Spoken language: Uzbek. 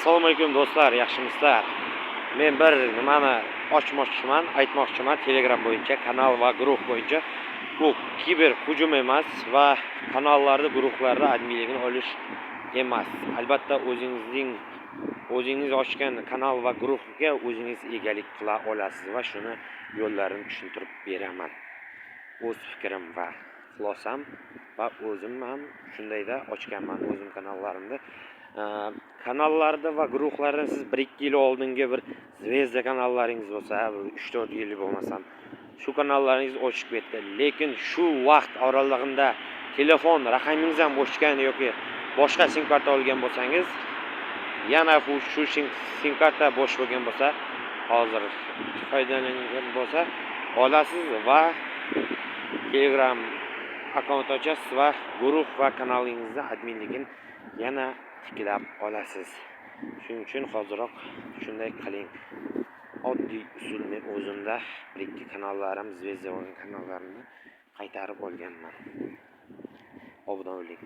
Assalomu alaykum do'stlar, yaxshimisizlar? Men bir nimani ochmoqchiman, aytmoqchiman. Telegram bo'yicha, kanal va guruh bo'yicha. Bu kiber hujum emas va kanallarda, guruhlarda adminligini olish emas. Albatta o'zingiz ochgan kanal va guruhga o'zingiz egalik qila olasiz va shuni yo'llarini tushuntirib beraman. O'z fikrim va xulosam va o'zim ham shundayda ochganman o'zim kanallarimda. Kanallarda va guruhlarda siz 1-2 yil oldingi bir zvezda kanallaringiz bo'lsa, 3-4 yil bo'lmasam, shu kanallaringizni ochib ketdi. Lekin shu vaqt oralig'ida telefon raqamingiz ham o'chgan yoki boshqa sim karta olgan bo'lsangiz, yana shu sim karta bo'sh bo'lgan bo'lsa, hozir foydalangan bo'lsa, olasiz va Telegram akkaunt ochasiz va guruh va kanalingizni adminligini yana tiklab olasiz. Shuning uchun hozirroq shunday qiling. Oddiy usulni o'zimda 1-2 kanallarim, zvezda bo'lgan kanallarimni qaytarib olganman. Obod bo'ling.